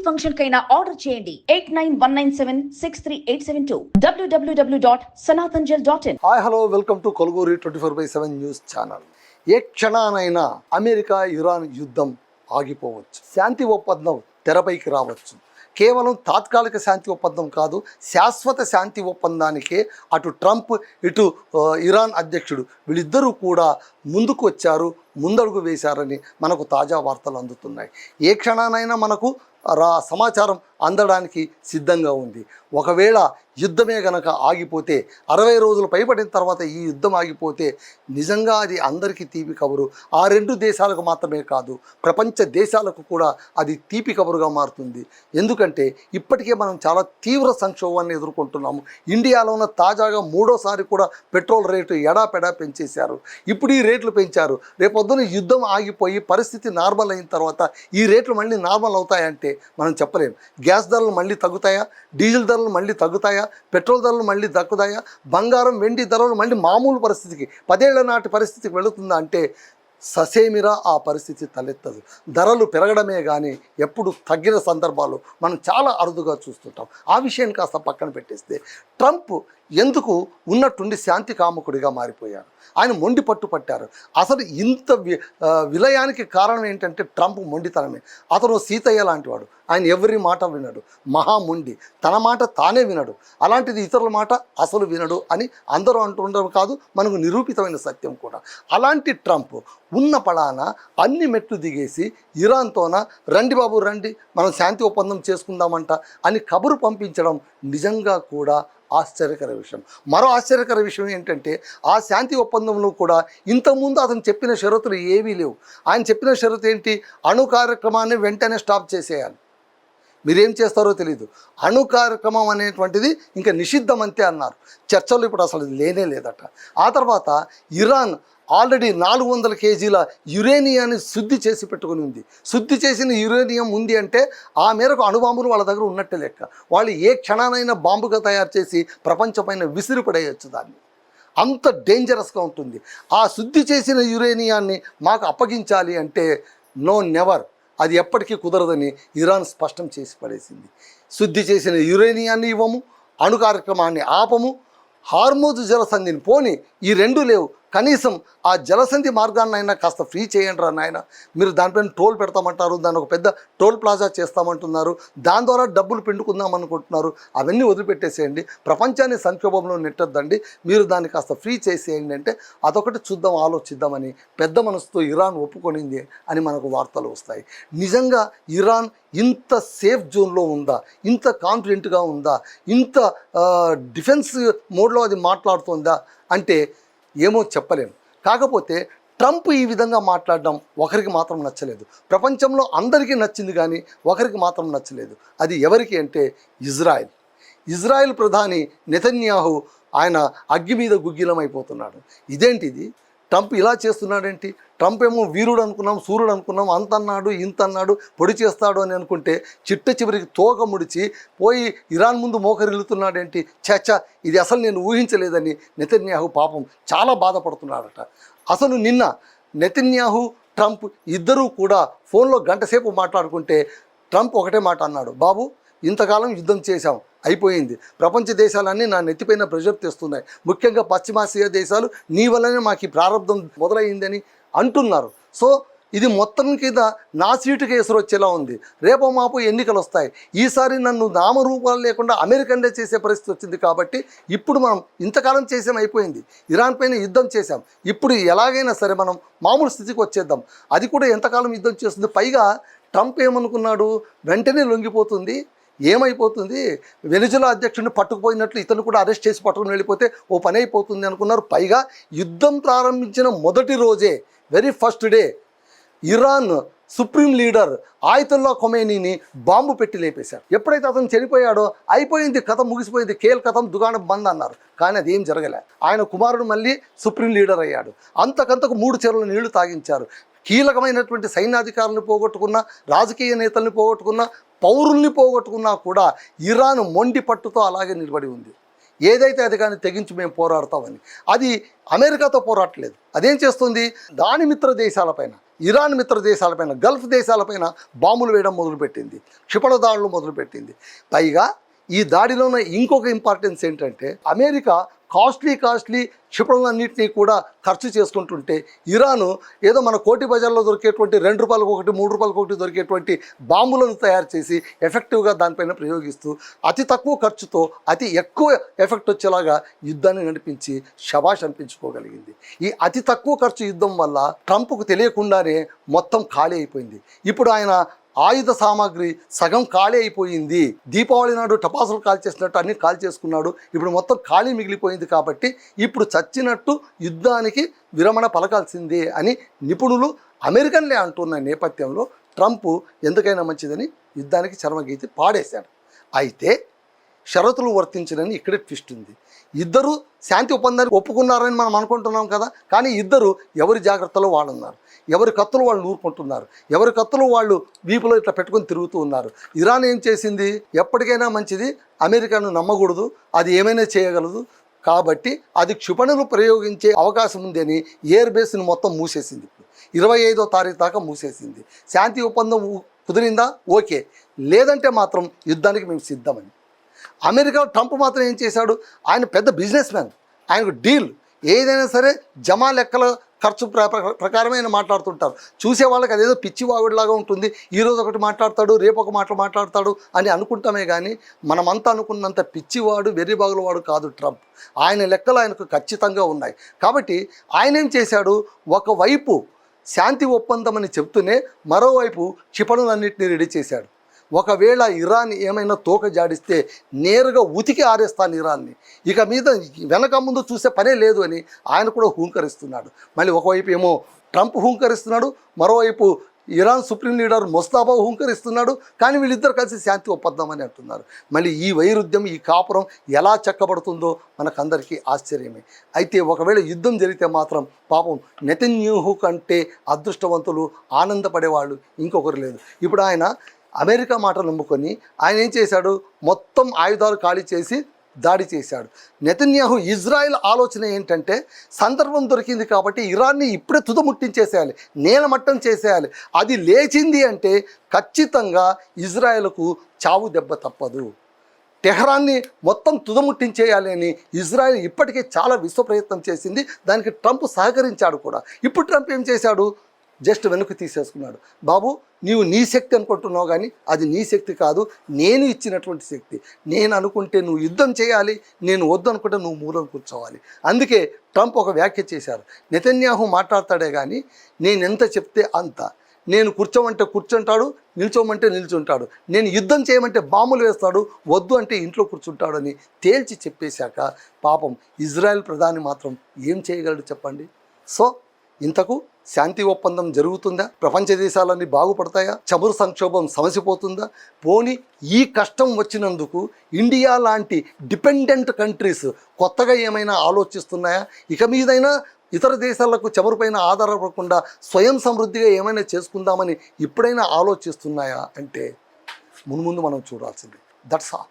Function కైనా order చేయండి 8919763872 www.sanatanjal.in. Hi hello welcome to Koluguri 24/7 news channel. ఏ క్షణానైనా అమెరికా ఇరాన్ యుద్ధం ఆగిపోవచ్చు, శాంతి ఒప్పందం తెరపైకి రావచ్చు. కేవలం తాత్కాలిక శాంతి ఒప్పందం కాదు, శాశ్వత శాంతి ఒప్పందానికే అటు ట్రంప్ ఇటు ఇరాన్ అధ్యక్షుడు వీళ్ళిద్దరూ కూడా ముందుకు వచ్చారు, ముందడుగు వేశారని మనకు తాజా వార్తలు అందుతున్నాయి. ఏ క్షణానైనా మనకు సమాచారం అందడానికి సిద్ధంగా ఉంది. ఒకవేళ యుద్ధమే గనక ఆగిపోతే 60 రోజులు పైబడిన తర్వాత ఈ యుద్ధం ఆగిపోతే నిజంగా అది అందరికీ తీపి కబురు. ఆ రెండు దేశాలకు మాత్రమే కాదు, ప్రపంచ దేశాలకు కూడా అది తీపి కబురుగా మారుతుంది. ఎందుకంటే ఇప్పటికే మనం చాలా తీవ్ర సంక్షోభాన్ని ఎదుర్కొంటున్నాము. ఇండియాలోన తాజాగా 3వ కూడా పెట్రోల్ రేటు ఎడాపెడా పెంచేశారు. ఇప్పుడు ఈ రేట్లు పెంచారు, రేపొద్దున యుద్ధం ఆగిపోయి పరిస్థితి నార్మల్ అయిన తర్వాత ఈ రేట్లు మళ్ళీ నార్మల్ అవుతాయంటే మనం చెప్పలేము. గ్యాస్ ధరలు మళ్ళీ తగ్గుతాయా, డీజిల్ ధరలు మళ్ళీ తగ్గుతాయా, పెట్రోల్ ధరలు మళ్ళీ తగ్గుతాయా, బంగారం వెండి ధరలు మళ్ళీ మామూలు పరిస్థితికి 10 ఏళ్ల నాటి పరిస్థితికి వెళుతుందా అంటే ససేమిరా ఆ పరిస్థితి తలెత్తదు. ధరలు పెరగడమే కానీ ఎప్పుడు తగ్గిన సందర్భాలు మనం చాలా అరుదుగా చూస్తుంటాం. ఆ విషయాన్ని కాస్త పక్కన పెట్టేస్తే ట్రంప్ ఎందుకు ఉన్నట్టుండి శాంతి కాముకుడిగా మారిపోయారు, ఆయన మొండి పట్టు పట్టారు. అసలు ఇంత విలయానికి కారణం ఏంటంటే ట్రంప్ మొండితనమే. అతను సీతయ్య లాంటి వాడు, ఆయన ఎవరి మాట వినడు, మహామొండి, తన మాట తానే వినడు, అలాంటిది ఇతరుల మాట అసలు వినడు అని అందరూ అంటుండడం కాదు, మనకు నిరూపితమైన సత్యం కూడా. అలాంటి ట్రంప్ ఉన్న పడాన అన్ని మెట్లు దిగేసి ఇరాన్తోన రండి బాబు రండి మనం శాంతి ఒప్పందం చేసుకుందామంట అని కబురు పంపించడం నిజంగా కూడా ఆశ్చర్యకర విషయం. మరో ఆశ్చర్యకర విషయం ఏంటంటే ఆ శాంతి ఒప్పందంలో కూడా ఇంతకుముందు అతను చెప్పిన షరతులు ఏవీ లేవు. ఆయన చెప్పిన షరతు ఏంటి, అణు కార్యక్రమాన్ని వెంటనే స్టాప్ చేసేయాలి. మీరేం చేస్తారో తెలీదు, అణు కార్యక్రమం అనేటువంటిది ఇంకా నిషిద్ధం అంతే అన్నారు. చర్చలు ఇప్పుడు అసలు లేనే లేదట. ఆ తర్వాత ఇరాన్ ఆల్రెడీ 400 కేజీల యురేనియాన్ని శుద్ధి చేసి పెట్టుకుని ఉంది. శుద్ధి చేసిన యురేనియం ఉంది అంటే ఆ మేరకు అణుబాంబులు వాళ్ళ దగ్గర ఉన్నట్టే లెక్క. వాళ్ళు ఏ క్షణానైనా బాంబుగా తయారు చేసి ప్రపంచపైన విసిరిపడేయచ్చు దాన్ని. అంత డేంజరస్గా ఉంటుంది. ఆ శుద్ధి చేసిన యురేనియాన్ని మాకు అప్పగించాలి అంటే నో నెవర్, అది ఎప్పటికీ కుదరదని ఇరాన్ స్పష్టం చేసి పడేసింది. శుద్ధి చేసిన యురేనియాన్ని ఇవ్వము, అణు కార్యక్రమాన్ని ఆపము, హార్మోజ్ జలసంధిని పోని ఈ రెండు లేవు, కనీసం ఆ జలసంధి మార్గాన్నైనా కాస్త ఫ్రీ చేయండి రా నాయన. మీరు దానిపైన టోల్ పెడతామంటారు, దాన్ని ఒక పెద్ద టోల్ ప్లాజా చేస్తామంటున్నారు, దాని ద్వారా డబ్బులు పిండుకుందాం అనుకుంటున్నారు. అవన్నీ వదిలిపెట్టేసేయండి, ప్రపంచాన్ని సంక్షోభంలో నెట్టొద్దండి, మీరు దాన్ని కాస్త ఫ్రీ చేసేయండి అంటే అదొకటి చూద్దాం ఆలోచిద్దామని పెద్ద మనసుతో ఇరాన్ ఒప్పుకొనింది అని మనకు వార్తలు వస్తాయి. నిజంగా ఇరాన్ ఇంత సేఫ్ జోన్లో ఉందా, ఇంత కాన్ఫిడెంట్గా ఉందా, ఇంత డిఫెన్స్ మోడ్లో అది మాట్లాడుతుందా అంటే ఏమో చెప్పలేము. కాకపోతే ట్రంప్ ఈ విధంగా మాట్లాడడం ఒకరికి మాత్రం నచ్చలేదు. ప్రపంచంలో అందరికీ నచ్చింది కానీ ఒకరికి మాత్రం నచ్చలేదు. అది ఎవరికి అంటే ఇజ్రాయెల్ ప్రధాని నెతన్యాహు ఆయన అగ్గి మీద గుగ్గిలం అయిపోతున్నాడు. ఇదేంటిది, ట్రంప్ ఇలా చేస్తున్నాడేంటి? ట్రంప్ ఏమో వీరుడు అనుకున్నాం, సూర్యుడు అనుకున్నాం, అంత అన్నాడు ఇంత అన్నాడు, పొడి చేస్తాడు అని అనుకుంటే చిట్ట చివరికి తోక ముడిచి పోయి ఇరాన్ ముందు మోకరిల్లుతున్నాడేంటి? చచ్చా, ఇది అసలు నేను ఊహించలేదని నెతన్యాహు పాపం చాలా బాధపడుతున్నాడట. అసలు నిన్న నెతన్యాహు ట్రంప్ ఇద్దరూ కూడా ఫోన్లో గంట సేపు మాట్లాడుకుంటే ట్రంప్ ఒకటే మాట అన్నాడు, బాబు ఇంతకాలం యుద్ధం చేశాం, అయిపోయింది, ప్రపంచ దేశాలన్నీ నా నెత్తిపైన ప్రెషర్ తెస్తున్నాయి, ముఖ్యంగా పశ్చిమాసియా దేశాలు నీ వల్లనే మాకు ఈ ప్రారంభం మొదలైందని అంటున్నారు. సో ఇది మొత్తం కింద నా సీటుకి ఎసురు వచ్చేలా ఉంది. రేపో మాపు ఎన్నికలు వస్తాయి, ఈసారి నన్ను నామరూపాలు లేకుండా అమెరికన్లే చేసే పరిస్థితి వచ్చింది. కాబట్టి ఇప్పుడు మనం ఇంతకాలం చేసాం, అయిపోయింది, ఇరాన్ పైన యుద్ధం చేశాం, ఇప్పుడు ఎలాగైనా సరే మనం మామూలు స్థితికి వచ్చేద్దాం. అది కూడా ఎంతకాలం యుద్ధం చేస్తుంది. పైగా ట్రంప్ ఏమనుకున్నాడు, వెంటనే లొంగిపోతుంది, ఏమైపోతుంది, వెనిజులా అధ్యక్షుడిని పట్టుకుపోయినట్లు ఇతను కూడా అరెస్ట్ చేసి పట్టుకుని వెళ్ళిపోతే ఓ పని అయిపోతుంది అనుకున్నారు. పైగా యుద్ధం ప్రారంభించిన మొదటి రోజే, very first day, Iran supreme leader Ayatollah ఖొమైనీని బాంబు పెట్టి లేపేశారు. ఎప్పుడైతే అతను చనిపోయాడో అయిపోయింది, కథ ముగిసిపోయింది, కేల్ కథం దుకాణం బంద్ అన్నారు. కానీ అది ఏం జరగలే. ఆయన కుమారుడు మళ్ళీ సుప్రీం లీడర్ అయ్యాడు. అంతకంతకు 3 చెరువుల నీళ్లు తాగించారు. కీలకమైనటువంటి సైన్యాధికారులను పోగొట్టుకున్న, రాజకీయ నేతల్ని పోగొట్టుకున్న, పౌరుల్ని పోగొట్టుకున్నా కూడా ఇరాన్ మొండి పట్టుతో అలాగే నిలబడి ఉంది. ఏదైతే అది కానీ తెగించి మేము పోరాడతామని. అది అమెరికాతో పోరాటలేదు, అదేం చేస్తుంది, దాని మిత్ర దేశాలపైన ఇరాన్ మిత్ర దేశాలపైన, గల్ఫ్ దేశాలపైన బాంబులు వేయడం మొదలుపెట్టింది, క్షిపణ దాడులు మొదలుపెట్టింది. పైగా ఈ దాడిలో ఉన్న ఇంకొక ఇంపార్టెన్స్ ఏంటంటే, అమెరికా కాస్ట్లీ క్షిపణులన్నింటినీ కూడా ఖర్చు చేసుకుంటుంటే, ఇరాను ఏదో మన కోటి బజార్లో దొరికేటువంటి ₹2 ఒకటి ₹3 ఒకటి దొరికేటువంటి బాంబులను తయారు చేసి ఎఫెక్టివ్గా దానిపైన ప్రయోగిస్తూ అతి తక్కువ ఖర్చుతో అతి ఎక్కువ ఎఫెక్ట్ వచ్చేలాగా యుద్ధాన్ని నడిపించి శభాష్ అనిపించుకోగలిగింది. ఈ అతి తక్కువ ఖర్చు యుద్ధం వల్ల ట్రంప్కు తెలియకుండానే మొత్తం ఖాళీ అయిపోయింది. ఇప్పుడు ఆయన ఆయుధ సామాగ్రి సగం ఖాళీ అయిపోయింది. దీపావళి నాడు టపాసులు కాల్చేసినట్టు అన్ని కాల్చేసుకున్నాడు. ఇప్పుడు మొత్తం ఖాళీ మిగిలిపోయింది. కాబట్టి ఇప్పుడు చచ్చినట్టు యుద్ధానికి విరమణ పలకాల్సిందే అని నిపుణులు అమెరికన్లే అంటున్న నేపథ్యంలో ట్రంప్ ఎందుకైనా మంచిదని యుద్ధానికి చర్మగీతి పాడేశాడు. అయితే షరతులు వర్తించడని ఇక్కడే ట్విస్ట్ ఉంది. ఇద్దరు శాంతి ఒప్పందాన్ని ఒప్పుకున్నారని మనం అనుకుంటున్నాం కదా, కానీ ఇద్దరు ఎవరి జాగ్రత్తలో వాళ్ళు ఉన్నారు. ఎవరి కత్తులు వాళ్ళు నూరుకుంటున్నారు, ఎవరి కత్తులు వాళ్ళు వీపులో ఇట్లా పెట్టుకొని తిరుగుతూ ఉన్నారు. ఇరాన్ ఏం చేసింది, ఎప్పటికైనా మంచిది, అమెరికాను నమ్మకూడదు, అది ఏమైనా చేయగలదు, కాబట్టి అది క్షిపణులు ప్రయోగించే అవకాశం ఉందని ఎయిర్ బేస్ని మొత్తం మూసేసింది. 25వ తారీఖు దాకా మూసేసింది. శాంతి ఒప్పందం కుదిరిందా, ఓకే, లేదంటే మాత్రం యుద్ధానికి మేము సిద్ధమని. అమెరికా ట్రంప్ మాత్రం ఏం చేశాడు, ఆయన పెద్ద బిజినెస్ మ్యాన్, ఆయనకు డీల్ ఏదైనా సరే జమా లెక్కల ఖర్చు ప్రకారమే ఆయన మాట్లాడుతుంటారు. చూసే వాళ్ళకి అదేదో పిచ్చి వాగుడిలాగా ఉంటుంది. ఈరోజు ఒకటి మాట్లాడతాడు, రేపు ఒక మాట మాట్లాడతాడు అని అనుకుంటామే కానీ మనమంతా అనుకున్నంత పిచ్చివాడు వెర్రిబాగులవాడు కాదు ట్రంప్. ఆయన లెక్కలు ఆయనకు ఖచ్చితంగా ఉన్నాయి. కాబట్టి ఆయన ఏం చేశాడు, ఒకవైపు శాంతి ఒప్పందం అని చెప్తూనే మరోవైపు క్షిపణులన్నింటినీ రెడీ చేశాడు. ఒకవేళ ఇరాన్ ఏమైనా తోక జాడిస్తే నేరుగా ఉతికి ఆరేస్తాను ఇరాన్ని, ఇక మీద వెనక ముందు చూసే పనే లేదు అని ఆయన కూడా హూంకరిస్తున్నాడు. మళ్ళీ ఒకవైపు ఏమో ట్రంప్ హూంకరిస్తున్నాడు, మరోవైపు ఇరాన్ సుప్రీం లీడర్ ముస్తాఫా హూంకరిస్తున్నాడు. కానీ వీళ్ళిద్దరు కలిసి శాంతి ఒప్పందం అని అంటున్నారు. మళ్ళీ ఈ వైరుధ్యం, ఈ కాపురం ఎలా చక్కబడుతుందో మనకందరికీ ఆశ్చర్యమే. అయితే ఒకవేళ యుద్ధం జరిగితే మాత్రం పాపం నెతన్యాహు కంటే అదృష్టవంతులు, ఆనందపడేవాళ్ళు ఇంకొకరు లేదు. ఇప్పుడు ఆయన అమెరికా మాట నమ్ముకొని ఆయన ఏం చేశాడు, మొత్తం ఆయుధాలు ఖాళీ చేసి దాడి చేశాడు. నెతన్యాహు ఇజ్రాయెల్ ఆలోచన ఏంటంటే, సందర్భం దొరికింది కాబట్టి ఇరాన్ని ఇప్పుడే తుదముట్టించేసేయాలి, నేలమట్టం చేసేయాలి. అది లేచింది అంటే ఖచ్చితంగా ఇజ్రాయెల్కు చావు దెబ్బ తప్పదు. టెహరాన్ని మొత్తం తుదముట్టించేయాలి అని ఇజ్రాయెల్ ఇప్పటికే చాలా విశ్వ ప్రయత్నం చేసింది. దానికి ట్రంప్ సహకరించాడు కూడా. ఇప్పుడు ట్రంప్ ఏం చేశాడు, జస్ట్ వెనుక తీసేసుకున్నాడు. బాబు, నీవు నీ శక్తి అనుకుంటున్నావు, కానీ అది నీ శక్తి కాదు, నేను ఇచ్చినటువంటి శక్తి. నేను అనుకుంటే నువ్వు యుద్ధం చేయాలి, నేను వద్దు అనుకుంటే నువ్వు మూలం కూర్చోవాలి. అందుకే ట్రంప్ ఒక వ్యాఖ్య చేశారు, నెతన్యాహు మాట్లాడతాడే కానీ నేను ఎంత చెప్తే అంత, నేను కూర్చోమంటే కూర్చుంటాడు, నిల్చోమంటే నిల్చుంటాడు, నేను యుద్ధం చేయమంటే బాంబులు వేస్తాడు, వద్దు అంటే ఇంట్లో కూర్చుంటాడు అని తేల్చి చెప్పేశాక పాపం ఇజ్రాయెల్ ప్రధాని మాత్రం ఏం చేయగలడు చెప్పండి. సో ఇంతకు శాంతి ఒప్పందం జరుగుతుందా, ప్రపంచ దేశాలన్నీ బాగుపడతాయా, చమురు సంక్షోభం సమసిపోతుందా, పోనీ ఈ కష్టం వచ్చినందుకు ఇండియా లాంటి డిపెండెంట్ కంట్రీస్ కొత్తగా ఏమైనా ఆలోచిస్తున్నాయా, ఇక మీదైనా ఇతర దేశాలకు చమురుపైన ఆధారపడకుండా స్వయం సమృద్ధిగా ఏమైనా చేసుకుందామని ఇప్పుడైనా ఆలోచిస్తున్నాయా అంటే మున్ముందు మనం చూడాల్సిందే. That's all.